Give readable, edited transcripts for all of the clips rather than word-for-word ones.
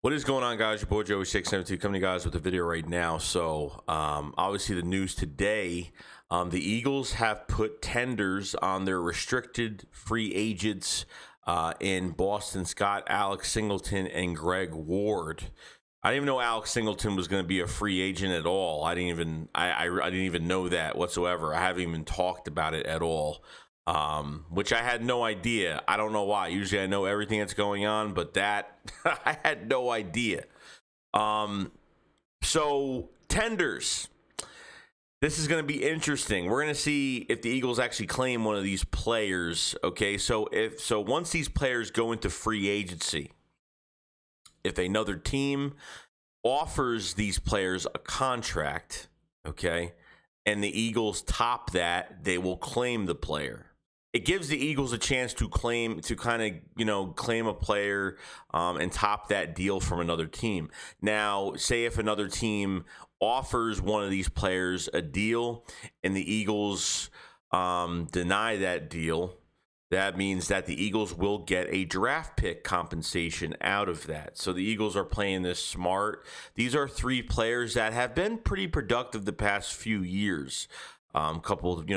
What is going on, guys? Your boy Joey 672 coming to you guys with a video right now. So obviously the news today, the Eagles have put tenders on their restricted free agents in Boston Scott, Alex Singleton, and Greg Ward. I didn't even know Alex Singleton was going to be a free agent at all. I didn't even know that whatsoever. I haven't even talked about it at all. Which I had no idea. I don't know why. Usually I know everything that's going on, but that I had no idea. So tenders. This is going to be interesting. We're going to see if the Eagles actually claim one of these players. Okay, so once these players go into free agency, if another team offers these players a contract, okay, and the Eagles top that, they will claim the player. It gives the Eagles a chance to claim a player and top that deal from another team. Now, say if another team offers one of these players a deal and the Eagles deny that deal, that means that the Eagles will get a draft pick compensation out of that. So the Eagles are playing this smart. These are three players that have been pretty productive the past few years. Couple of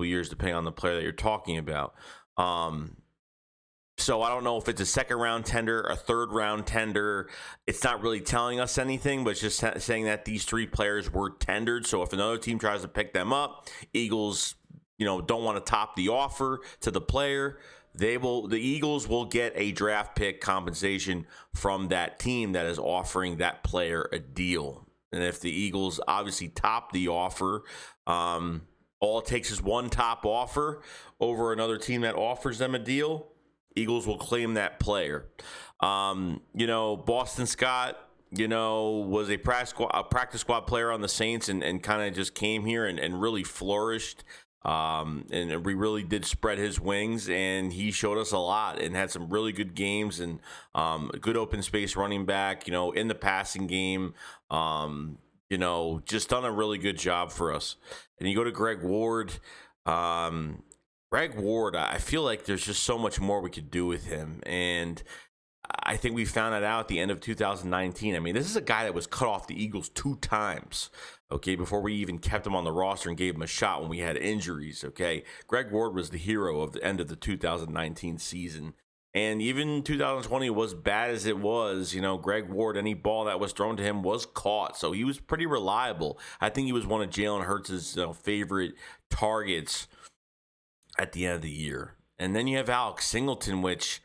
years, depending on the player that you're talking about. So I don't know if it's a second round tender, a third round tender. It's not really telling us anything, but it's just saying that these three players were tendered. So if another team tries to pick them up, Eagles, don't want to top the offer to the player. The Eagles will get a draft pick compensation from that team that is offering that player a deal. And if the Eagles obviously top the offer, all it takes is one top offer over another team that offers them a deal. Eagles will claim that player. Boston Scott, was a practice squad player on the Saints and kind of just came here and really flourished. And we really did spread his wings, and he showed us a lot and had some really good games and a good open space running back, in the passing game, just done a really good job for us. And you go to Greg Ward. I feel like there's just so much more we could do with him. And I think we found that out at the end of 2019. I mean, this is a guy that was cut off the Eagles 2 times, okay, before we even kept him on the roster and gave him a shot when we had injuries, okay? Greg Ward was the hero of the end of the 2019 season. And even 2020 was bad as it was, Greg Ward, any ball that was thrown to him was caught. So he was pretty reliable. I think he was one of Jalen Hurts' favorite targets at the end of the year. And then you have Alex Singleton, which,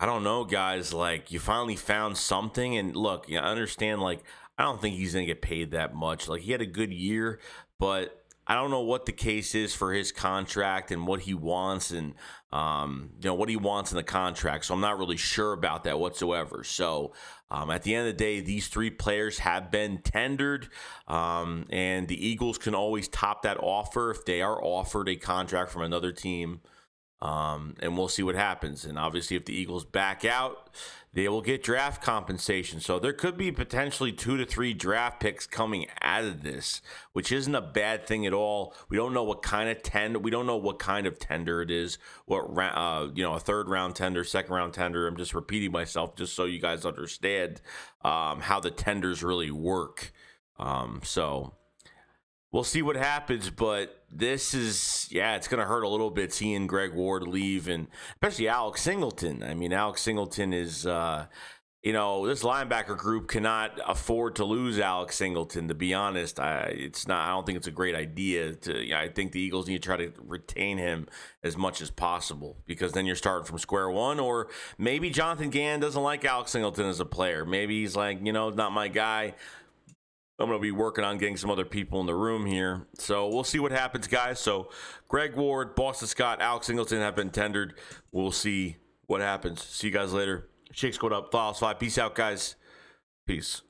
I don't know, guys, you finally found something. And look, I understand, I don't think he's going to get paid that much. He had a good year, but I don't know what the case is for his contract and what he wants and, what he wants in the contract. So I'm not really sure about that whatsoever. So at the end of the day, these three players have been tendered, and the Eagles can always top that offer if they are offered a contract from another team. And we'll see what happens. And obviously, if the Eagles back out, they will get draft compensation. So there could be potentially 2 to 3 draft picks coming out of this, which isn't a bad thing at all. We don't know what kind of tender it is. A third round tender, second round tender. I'm just repeating myself just so you guys understand how the tenders really work. So we'll see what happens, but this is, it's going to hurt a little bit seeing Greg Ward leave, and especially Alex Singleton. I mean, Alex Singleton is, this linebacker group cannot afford to lose Alex Singleton, to be honest. I don't think it's a great idea. I think the Eagles need to try to retain him as much as possible, because then you're starting from square one. Or maybe Jonathan Gann doesn't like Alex Singleton as a player. Maybe he's like, not my guy. I'm going to be working on getting some other people in the room here. So we'll see what happens, guys. So Greg Ward, Boston Scott, Alex Singleton have been tendered. We'll see what happens. See you guys later. Shakes going up. Files 5. Peace out, guys. Peace.